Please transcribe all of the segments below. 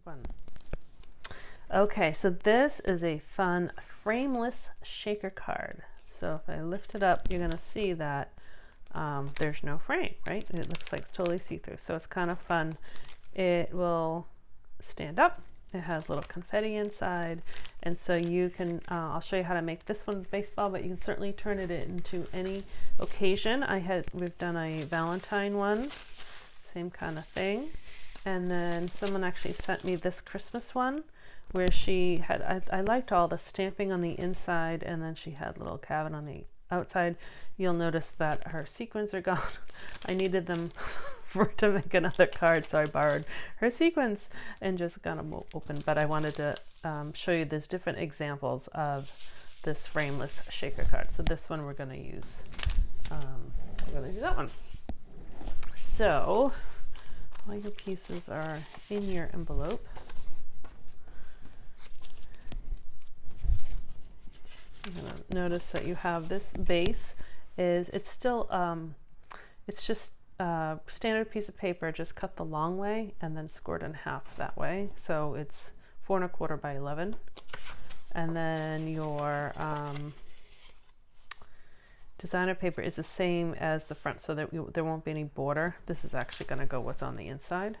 One. Okay, so this is a fun frameless shaker card. So if I lift it up, you're going to see that there's no frame, right? It looks like totally see-through. So it's kind of fun. It will stand up. It has little confetti inside. And so you can, I'll show you how to make this one baseball, but you can certainly turn it into any occasion. We've done a Valentine one, same kind of thing. And then someone actually sent me this Christmas one where she had, I liked all the stamping on the inside, and then she had a little cabin on the outside. You'll notice that her sequins are gone. I needed them to make another card, so I borrowed her sequins and just got them open. But I wanted to show you these different examples of this frameless shaker card. So this one we're going to use. We're going to do that one. So all your pieces are in your envelope. You're going to notice that you have this base. It's still it's just a standard piece of paper, just cut the long way and then scored in half that way. So it's 4 1/4 by 11. And then your designer paper is the same as the front, so there won't be any border. This is actually going to go what's on the inside.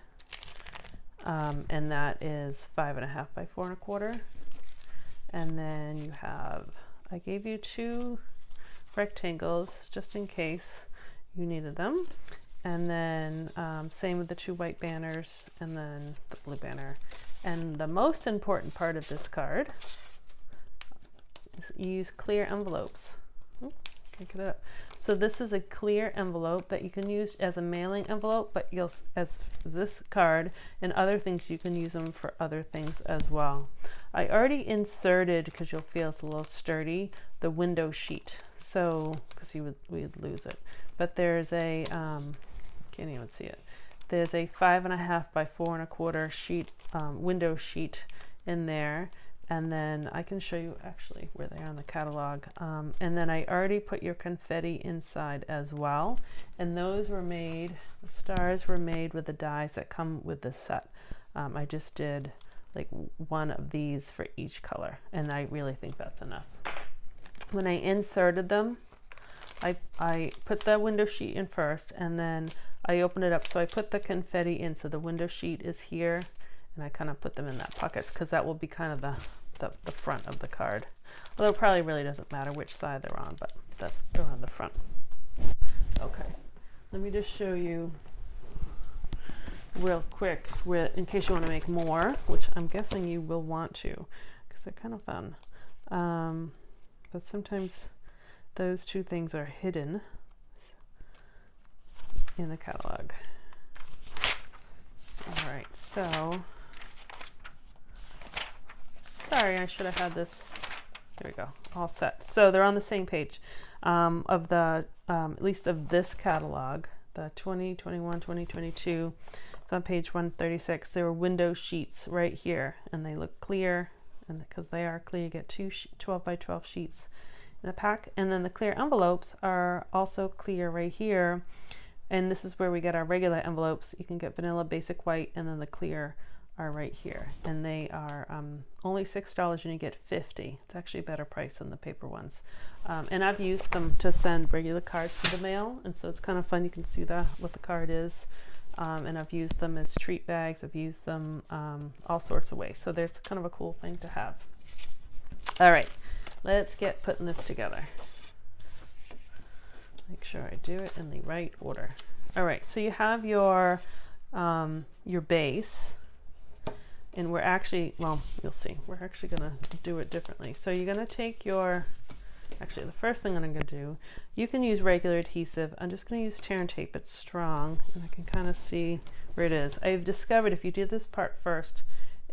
And that is 5 1/2 by 4 1/4. And then you have, I gave you 2 rectangles just in case you needed them. And then same with the 2 white banners and then the blue banner. And the most important part of this card is use clear envelopes. Can't get it up. So this is a clear envelope that you can use as a mailing envelope, but as this card and other things, you can use them for other things as well. I already inserted, because you'll feel it's a little sturdy, the window sheet. So, because we'd lose it. But there's a, can't even see it. There's a 5 1/2 by 4 1/4 sheet, window sheet in there. And then I can show you actually where they are in the catalog. And then I already put your confetti inside as well. And those were made, the stars were made with the dies that come with the set. I just did like one of these for each color. And I really think that's enough. When I inserted them, I put the window sheet in first, and then I opened it up. So I put the confetti in. So the window sheet is here. And I kind of put them in that pocket because that will be kind of the front of the card. Although it probably really doesn't matter which side they're on, but they're on the front. Okay, let me just show you real quick, in case you want to make more, which I'm guessing you will want to, because they're kind of fun. But sometimes those 2 things are hidden in the catalog. All right, so sorry, I should have had this. There we go, all set. So they're on the same page of the, at least of this catalog, the 2021, 2022. It's on page 136. There were window sheets right here, and they look clear. And because they are clear, you get 2 12 by 12 sheets in a pack. And then the clear envelopes are also clear right here. And this is where we get our regular envelopes. You can get vanilla, basic white, and then the clear are right here. And they are only $6 and you get 50. It's actually a better price than the paper ones. And I've used them to send regular cards to the mail. And so it's kind of fun. You can see what the card is. And I've used them as treat bags. I've used them all sorts of ways. So there's kind of a cool thing to have. All right, let's get putting this together. Make sure I do it in the right order. All right, so you have your base, and we're actually, well, you'll see, we're actually gonna do it differently. So you're gonna take actually the first thing I'm gonna do, you can use regular adhesive. I'm just gonna use tear and tape. It's strong, and I can kind of see where it is. I've discovered if you do this part first,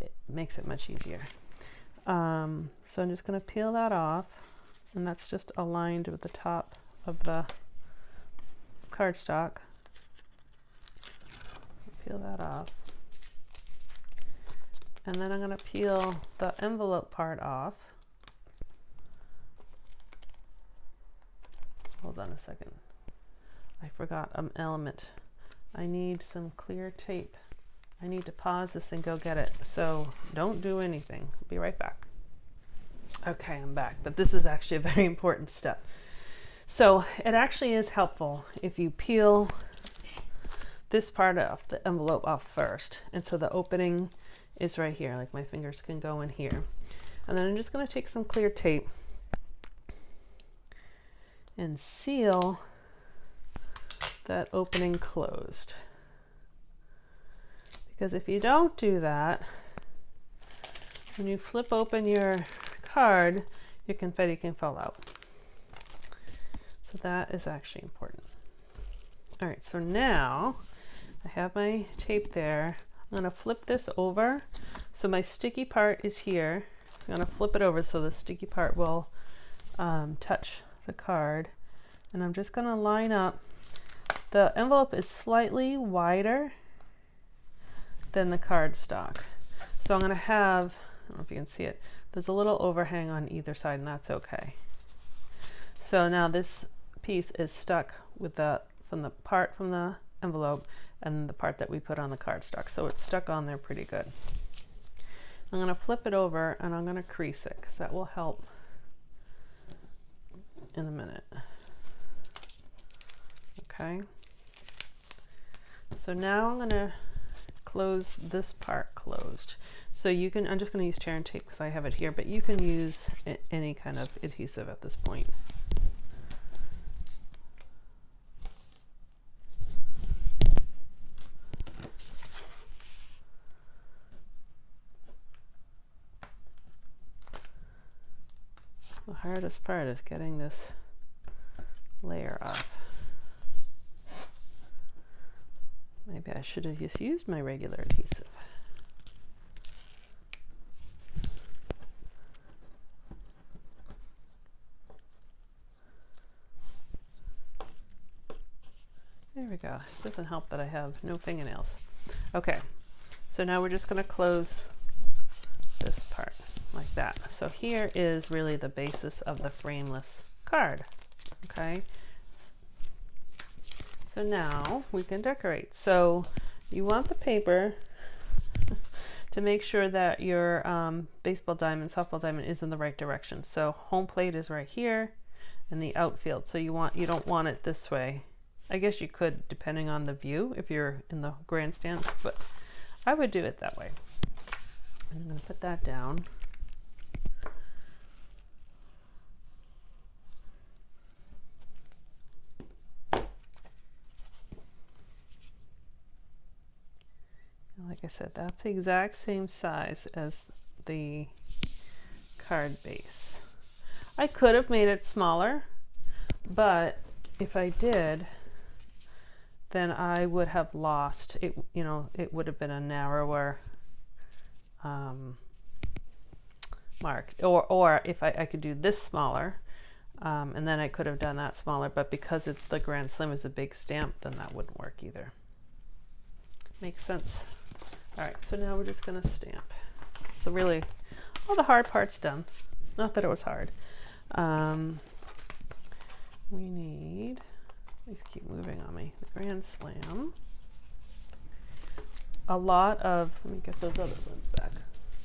it makes it much easier. So I'm just gonna peel that off, and that's just aligned with the top of the cardstock. Peel that off. And then I'm going to peel the envelope part off. Hold on a second. I forgot an element. I need some clear tape I need to pause this and go get it. So don't do anything. Be right back. Okay, I'm back, but this is actually a very important step. So it actually is helpful if you peel this part of the envelope off first. And so the opening is right here, like my fingers can go in here. And then I'm just going to take some clear tape and seal that opening closed. Because if you don't do that, when you flip open your card, your confetti can fall out. So that is actually important. All right, so now I have my tape there. I'm going to flip this over. So my sticky part is here. I'm going to flip it over so the sticky part will touch the card. And I'm just going to line up. The envelope is slightly wider than the cardstock. So I'm going to have, I don't know if you can see it, there's a little overhang on either side, and that's okay. So now this piece is stuck with the part from the envelope and the part that we put on the cardstock. So it's stuck on there pretty good. I'm going to flip it over and I'm going to crease it because that will help in a minute. Okay. So now I'm going to close this part closed. So you can, I'm just going to use tear and tape because I have it here, but you can use any kind of adhesive at this point. The hardest part is getting this layer off. Maybe I should have just used my regular adhesive. There we go. It doesn't help that I have no fingernails. Okay, so now we're just going to close this part like that. So here is really the basis of the frameless card. Okay, so now we can decorate. So you want the paper to make sure that your baseball diamond, softball diamond is in the right direction. So home plate is right here and the outfield. So you don't want it this way. I guess you could depending on the view if you're in the grandstands, but I would do it that way. And I'm going to put that down. Like I said, that's the exact same size as the card base. I could have made it smaller, but if I did, then I would have lost it. You know, it would have been a narrower mark. Or if I could do this smaller, and then I could have done that smaller. But because it's the Grand Slam is a big stamp, then that wouldn't work either. Makes sense. All right, so now we're just going to stamp. So really, all the hard part's done. Not that it was hard. We need, these keep moving on me, the Grand Slam. A lot of, let me get those other ones back.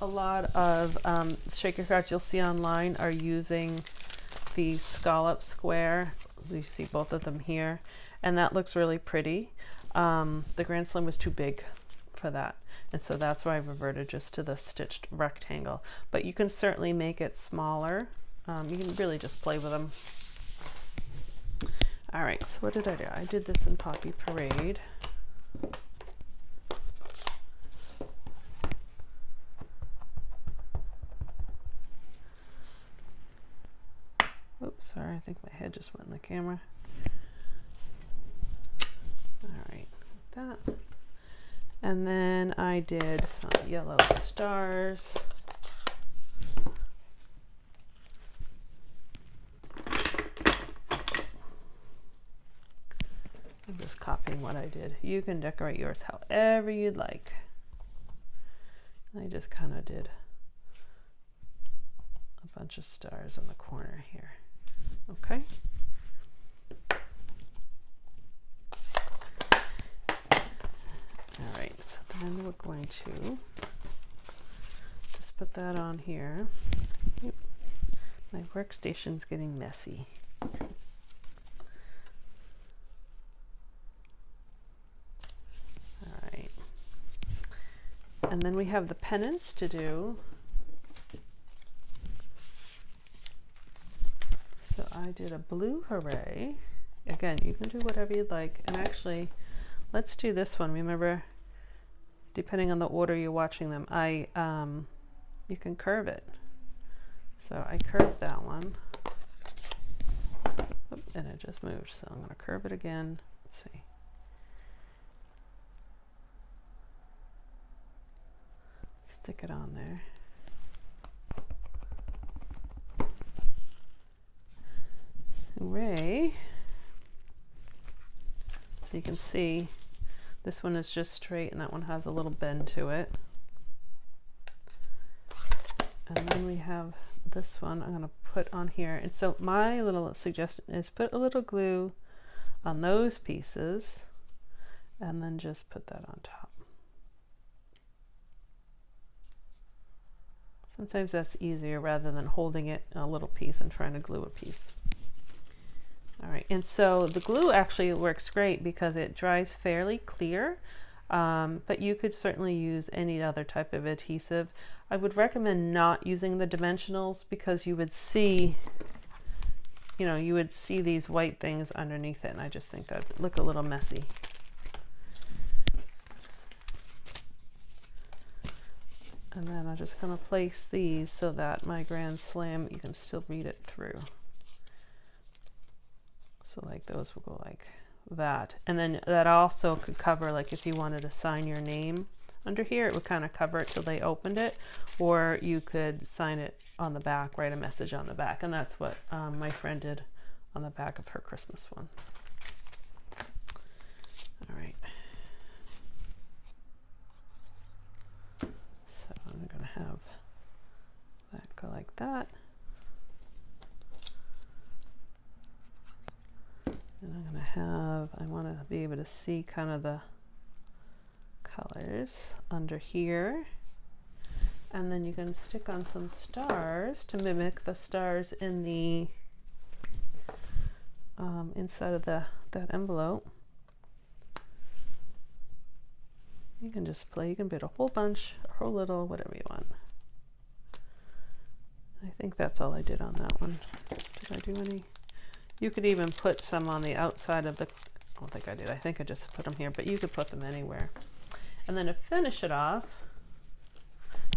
A lot of shaker cards you'll see online are using the scallop square. You see both of them here, and that looks really pretty. The Grand Slam was too big for that, and so that's why I reverted just to the stitched rectangle, but you can certainly make it smaller. You can really just play with them. All right, so what did I do? I did this in Poppy Parade. Oops, sorry, I think my head just went in the camera. All right, like that. And then I did some yellow stars. I'm just copying what I did. You can decorate yours however you'd like. I just kind of did a bunch of stars in the corner here. Okay. All All right, so then we're going to just put that on here. Yep. My workstation's getting messy. All right. And then we have the pennants to do. So I did a blue hooray. Again, you can do whatever you'd like. And actually, let's do this one. Remember, depending on the order you're watching them, you can curve it. So I curved that one. Oop, and it just moved. So I'm going to curve it again. Let's see. Stick it on there. Hooray. So you can see this one is just straight and that one has a little bend to it. And then we have this one I'm going to put on here. And so my little suggestion is put a little glue on those pieces and then just put that on top. Sometimes that's easier rather than holding it in a little piece and trying to glue a piece. All right, and so the glue actually works great because it dries fairly clear, but you could certainly use any other type of adhesive. I would recommend not using the dimensionals because you would see, you would see these white things underneath it, and I just think that would look a little messy. And then I'm just going to place these so that my Grand Slam, you can still read it through. So like those will go like that. And then that also could cover, like if you wanted to sign your name under here, it would kind of cover it till they opened it. Or you could sign it on the back, write a message on the back. And that's what my friend did on the back of her Christmas one. All right. So I'm going to have that go like that. And I'm going to have, I want to be able to see kind of the colors under here. And then you can stick on some stars to mimic the stars in the inside of that envelope. You can just play, you can put a whole bunch, a whole little, whatever you want. I think that's all I did on that one. Did I do any? You could even put some on the outside of the, I don't think I did, I think I just put them here, but you could put them anywhere. And then to finish it off,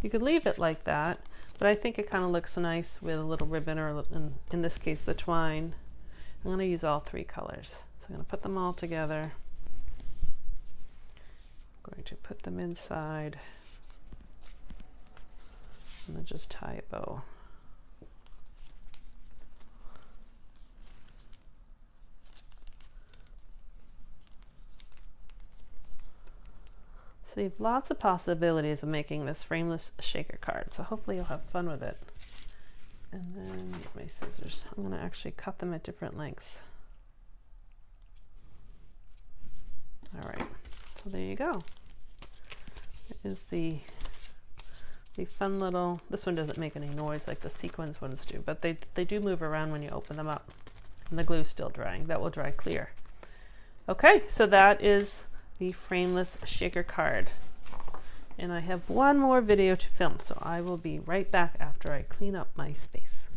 you could leave it like that, but I think it kind of looks nice with a little ribbon, or in this case the twine. I'm going to use all three colors. So I'm going to put them all together. I'm going to put them inside and then just tie a bow. So you have lots of possibilities of making this frameless shaker card. So hopefully you'll have fun with it. And then my scissors. I'm going to actually cut them at different lengths. All right. So there you go. It is the fun little, this one doesn't make any noise like the sequins ones do, but they do move around when you open them up. And the glue's still drying. That will dry clear. Okay, so that is the frameless shaker card. And I have one more video to film, so I will be right back after I clean up my space.